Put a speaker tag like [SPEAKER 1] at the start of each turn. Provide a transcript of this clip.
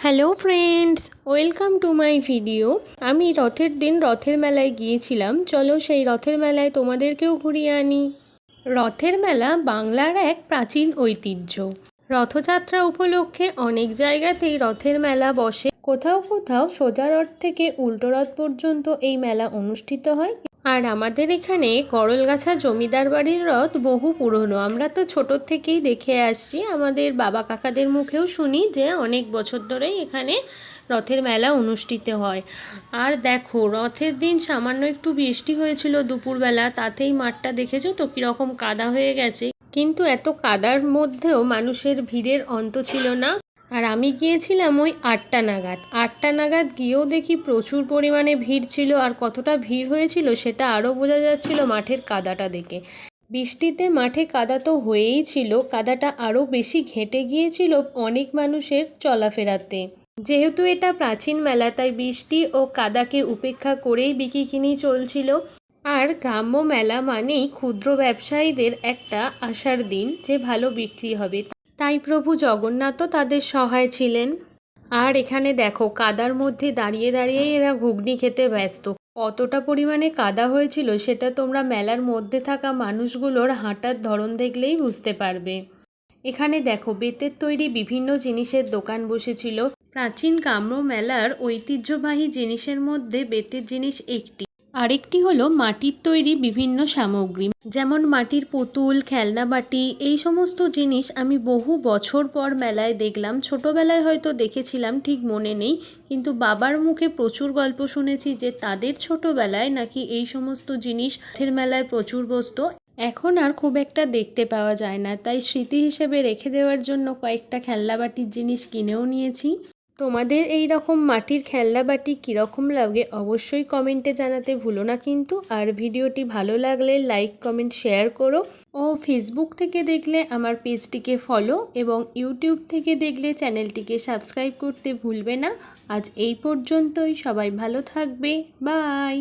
[SPEAKER 1] Hello friends, welcome to my video. আমি রথের দিন রথের মেলায় গিয়েছিলাম। চলো সেই রথের মেলায় তোমাদেরকেও ঘুরিয়ে আনি। রথের মেলা বাংলার এক প্রাচীন ঐতিহ্য। রথযাত্রা উপলক্ষে অনেক জায়গাতেই রথের মেলা বসে। কোথাও কোথাও সোজা রথ থেকে উল্টো রথ পর্যন্ত এই মেলা অনুষ্ঠিত হয়। আর আমাদের এখানে করলগাছা জমিদার বাড়ির রথ বহু পুরনো। আমরা তো ছোটোর থেকেই দেখে আসছি, আমাদের বাবা কাকাদের মুখেও শুনি যে অনেক বছর ধরেই এখানে রথের মেলা অনুষ্ঠিত হয়। আর দেখো, রথের দিন সামান্য একটু বৃষ্টি হয়েছিল দুপুরবেলা, তাতেই মাঠটা দেখেছো তো কীরকম কাদা হয়ে গেছে। কিন্তু এত কাদার মধ্যেও মানুষের ভিড়ের অন্ত ছিল না। আর আমি গিয়েছিলাম ওই 8টা নাগাদ গিয়েও দেখি প্রচুর পরিমাণে ভিড় ছিল। আর কতটা ভিড় হয়েছিল সেটা আরও বোঝা যাচ্ছিল মাঠের কাদাটা দেখে। বৃষ্টিতে মাঠে কাদা তো হয়েই ছিল, কাদাটা আরও বেশি ঘেঁটে গিয়েছিল অনেক মানুষের চলাফেরাতে। যেহেতু এটা প্রাচীন মেলা, তাই বৃষ্টি ও কাদাকে উপেক্ষা করেই বিকিকিনি চলছিল। আর গ্রাম্য মেলা মানেই ক্ষুদ্র ব্যবসায়ীদের একটা আশার দিন যে ভালো বিক্রি হবে, তাই প্রভু জগন্নাথও তাদের সহায় ছিলেন। আর এখানে দেখো, কাদার মধ্যে দাঁড়িয়ে দাঁড়িয়েই এরা ঘুগনি খেতে ব্যস্ত। কতটা পরিমাণে কাদা হয়েছিল সেটা তোমরা মেলার মধ্যে থাকা মানুষগুলোর হাঁটার ধরন দেখলেই বুঝতে পারবে। এখানে দেখো, বেতের তৈরি বিভিন্ন জিনিসের দোকান বসেছিল। প্রাচীন গ্রাম্য মেলার ঐতিহ্যবাহী জিনিসের মধ্যে বেতের জিনিস একটি। আরেকটি হলো মাটির তৈরি বিভিন্ন সামগ্রী, যেমন মাটির পুতুল, খেলনা বাটি। এই সমস্ত জিনিস আমি বহু বছর পর মেলায় দেখলাম। ছোটবেলায় হয়তো দেখেছিলাম, ঠিক মনে নেই, কিন্তু বাবার মুখে প্রচুর গল্প শুনেছি যে তাদের ছোটবেলায় নাকি এই সমস্ত জিনিস রথের মেলায় প্রচুর বসতো। এখন আর খুব একটা দেখতে পাওয়া যায় না, তাই স্মৃতি হিসেবে রেখে দেওয়ার জন্য কয়েকটা খেলনা বাটির জিনিস কিনেও নিয়েছি। তোমাদের এই রকম মাটির খেলনা বাটি কীরকম লাগে অবশ্যই কমেন্টে জানাতে ভুলো না কিন্তু। আর ভিডিওটি ভালো লাগলে লাইক, কমেন্ট, শেয়ার করো। ও ফেসবুক থেকে দেখলে আমার পেজটিকে ফলো এবং ইউটিউব থেকে দেখলে চ্যানেলটিকে সাবস্ক্রাইব করতে ভুলবে না। আজ এই পর্যন্তই, সবাই ভালো থাকবে, বাই।